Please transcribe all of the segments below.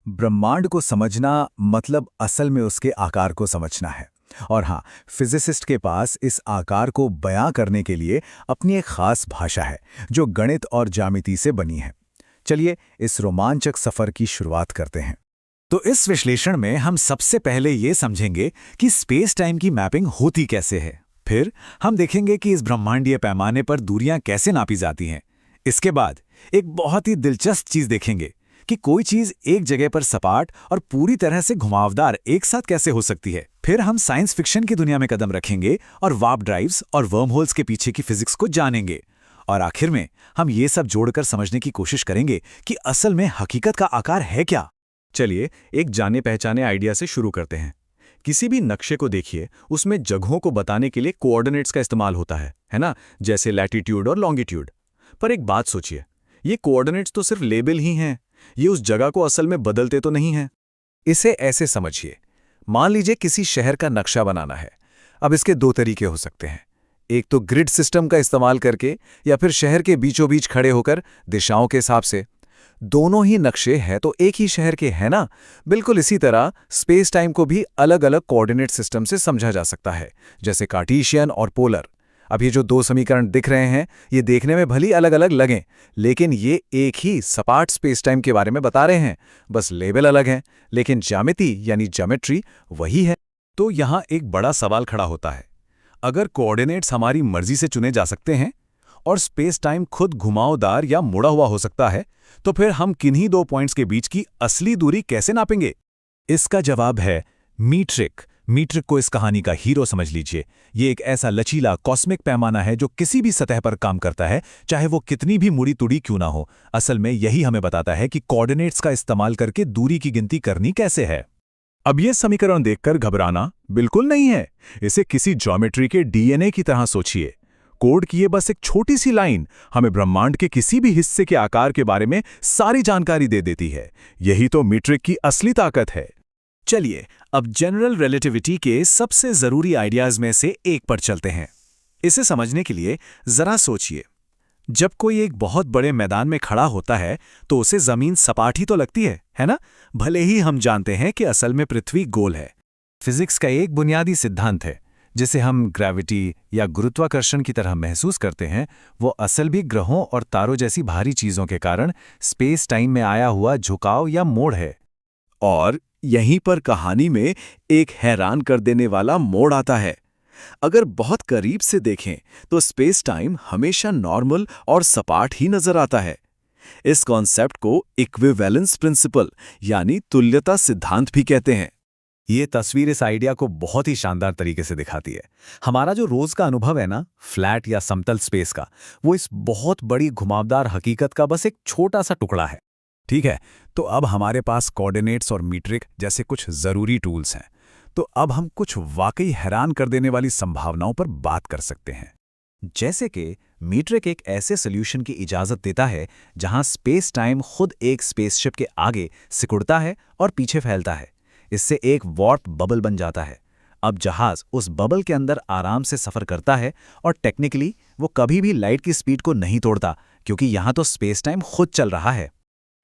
ब्रह्मांड को समझना मतलब असल में उसके आकार को समझना है। और हाँ, फिजिसिस्ट के पास इस आकार को बयां करने के लिए अपनी एक खास भाषा है जो गणित और ज्यामिति से बनी है। चलिए इस रोमांचक सफर की शुरुआत करते हैं। तो इस विश्लेषण में हम सबसे पहले ये समझेंगे कि स्पेस टाइम की मैपिंग होती कैसे है। फिर हम देखेंगे कि इस ब्रह्मांडीय पैमाने पर दूरियां कैसे नापी जाती हैं। इसके बाद एक बहुत ही दिलचस्प चीज देखेंगे कि कोई चीज एक जगह पर सपाट और पूरी तरह से घुमावदार एक साथ कैसे हो सकती है। फिर हम साइंस फिक्शन की दुनिया में कदम रखेंगे और वार्प ड्राइव्स और वर्म होल्स के पीछे की फिजिक्स को जानेंगे। और आखिर में हम ये सब जोड़कर समझने की कोशिश करेंगे कि असल में हकीकत का आकार है क्या। चलिए एक जाने पहचाने आइडिया से शुरू करते हैं। किसी भी नक्शे को देखिए, उसमें जगहों को बताने के लिए कोऑर्डिनेट्स का इस्तेमाल होता है ना, जैसे लैटिट्यूड और लॉन्गिट्यूड। पर एक बात सोचिए, ये कोऑर्डिनेट्स तो सिर्फ लेबल ही हैं, ये उस जगह को असल में बदलते तो नहीं हैं। इसे ऐसे समझिए, मान लीजिए किसी शहर का नक्शा बनाना है। अब इसके दो तरीके हो सकते हैं, एक तो ग्रिड सिस्टम का इस्तेमाल करके या फिर शहर के बीचों बीच खड़े होकर दिशाओं के हिसाब से। दोनों ही नक्शे हैं तो एक ही शहर के हैं ना। बिल्कुल इसी तरह स्पेस टाइम को भी अलग अलग कोऑर्डिनेट सिस्टम से समझा जा सकता है, जैसे कार्टेशियन और पोलर। अब ये जो दो समीकरण दिख रहे हैं, ये देखने में भली अलग अलग लगें, लेकिन ये एक ही सपाट स्पेस टाइम के बारे में बता रहे हैं। बस लेबल अलग हैं, लेकिन ज्यामिति यानी ज्योमेट्री वही है। तो यहाँ एक बड़ा सवाल खड़ा होता है, अगर कोऑर्डिनेट्स हमारी मर्जी से चुने जा सकते हैं और स्पेस टाइम खुद घुमावदार या मुड़ा हुआ हो सकता है, तो फिर हम किन्हीं दो पॉइंट्स के बीच की असली दूरी कैसे नापेंगे? इसका जवाब है मीट्रिक। मीट्रिक को इस कहानी का हीरो समझ लीजिए। ये एक ऐसा लचीला कॉस्मिक पैमाना है जो किसी भी सतह पर काम करता है, चाहे वो कितनी भी मुड़ी तुड़ी क्यों ना हो। असल में यही हमें बताता है कि कोऑर्डिनेट्स का इस्तेमाल करके दूरी की गिनती करनी कैसे है। अब ये समीकरण देखकर घबराना बिल्कुल नहीं है। इसे किसी ज्योमेट्री के डीएनए की तरह सोचिए। कोड की ये बस एक छोटी सी लाइन हमें ब्रह्मांड के किसी भी हिस्से के आकार के बारे में सारी जानकारी दे देती है। यही तो मीट्रिक की असली ताकत है। चलिए अब जनरल रिलेटिविटी के सबसे जरूरी आइडियाज में से एक पर चलते हैं। इसे समझने के लिए जरा सोचिए, जब कोई एक बहुत बड़े मैदान में खड़ा होता है तो उसे जमीन सपाट ही तो लगती है ना? भले ही हम जानते हैं कि असल में पृथ्वी गोल है। फिजिक्स का एक बुनियादी सिद्धांत है जिसे हम ग्रेविटी या गुरुत्वाकर्षण की तरह महसूस करते हैं, वो असल भी ग्रहों और तारों जैसी भारी चीजों के कारण स्पेस टाइम में आया हुआ झुकाव या मोड़ है। और यहीं पर कहानी में एक हैरान कर देने वाला मोड़ आता है। अगर बहुत करीब से देखें तो स्पेस टाइम हमेशा नॉर्मल और सपाट ही नजर आता है। इस कॉन्सेप्ट को इक्विवेलेंस प्रिंसिपल यानी तुल्यता सिद्धांत भी कहते हैं। ये तस्वीर इस आइडिया को बहुत ही शानदार तरीके से दिखाती है। हमारा जो रोज का अनुभव है ना, फ्लैट या समतल स्पेस का, वो इस बहुत बड़ी घुमावदार हकीकत का बस एक छोटा सा टुकड़ा है। ठीक है, तो अब हमारे पास कोऑर्डिनेट्स और मीट्रिक जैसे कुछ जरूरी टूल्स हैं। तो अब हम कुछ वाकई हैरान कर देने वाली संभावनाओं पर बात कर सकते हैं। जैसे कि मीट्रिक एक ऐसे सॉल्यूशन की इजाजत देता है जहां स्पेस टाइम खुद एक स्पेसशिप के आगे सिकुड़ता है और पीछे फैलता है। इससे एक वार्प बबल बन जाता है। अब जहाज उस बबल के अंदर आराम से सफर करता है और टेक्निकली वो कभी भी लाइट की स्पीड को नहीं तोड़ता, क्योंकि यहां तो स्पेस टाइम खुद चल रहा है।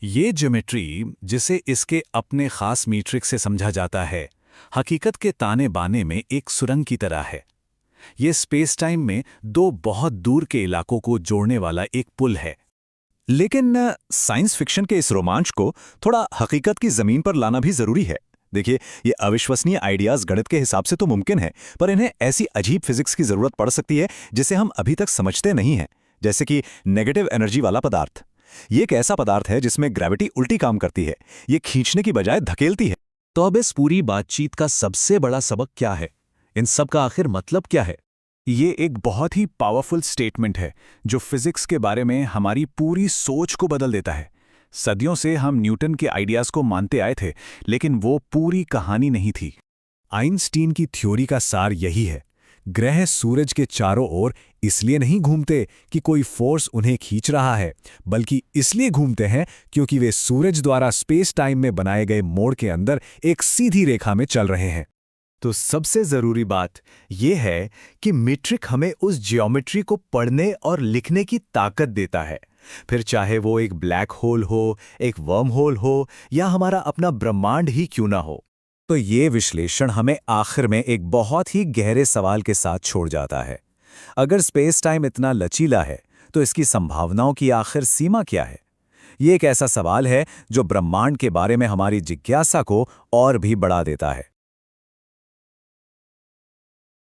ये ज्योमेट्री, जिसे इसके अपने खास मीट्रिक से समझा जाता है, हकीकत के ताने बाने में एक सुरंग की तरह है। ये स्पेस टाइम में दो बहुत दूर के इलाकों को जोड़ने वाला एक पुल है। लेकिन साइंस फिक्शन के इस रोमांच को थोड़ा हकीकत की जमीन पर लाना भी जरूरी है। देखिए, ये अविश्वसनीय आइडियाज गणित के हिसाब से तो मुमकिन है, पर इन्हें ऐसी अजीब फिजिक्स की जरूरत पड़ सकती है जिसे हम अभी तक समझते नहीं हैं। जैसे कि नेगेटिव एनर्जी वाला पदार्थ। ये एक ऐसा पदार्थ है जिसमें ग्रेविटी उल्टी काम करती है, ये खींचने की बजाय धकेलती है। तो अब इस पूरी बातचीत का सबसे बड़ा सबक क्या है? इन सब का आखिर मतलब क्या है? ये एक बहुत ही पावरफुल स्टेटमेंट है जो फिजिक्स के बारे में हमारी पूरी सोच को बदल देता है। सदियों से हम न्यूटन के आइडियाज को मानते आए थे, लेकिन वो पूरी कहानी नहीं थी। आइंस्टीन की थ्योरी का सार यही है, ग्रह सूरज के चारों ओर इसलिए नहीं घूमते कि कोई फोर्स उन्हें खींच रहा है, बल्कि इसलिए घूमते हैं क्योंकि वे सूरज द्वारा स्पेस टाइम में बनाए गए मोड़ के अंदर एक सीधी रेखा में चल रहे हैं। तो सबसे जरूरी बात यह है कि मीट्रिक हमें उस ज्योमेट्री को पढ़ने और लिखने की ताकत देता है फिर चाहे वो एक ब्लैक होल हो, एक वर्म होल हो या हमारा अपना ब्रह्मांड ही क्यों ना हो। तो ये विश्लेषण हमें आखिर में एक बहुत ही गहरे सवाल के साथ छोड़ जाता है। अगर स्पेस टाइम इतना लचीला है तो इसकी संभावनाओं की आखिर सीमा क्या है? ये एक ऐसा सवाल है जो ब्रह्मांड के बारे में हमारी जिज्ञासा को और भी बढ़ा देता है।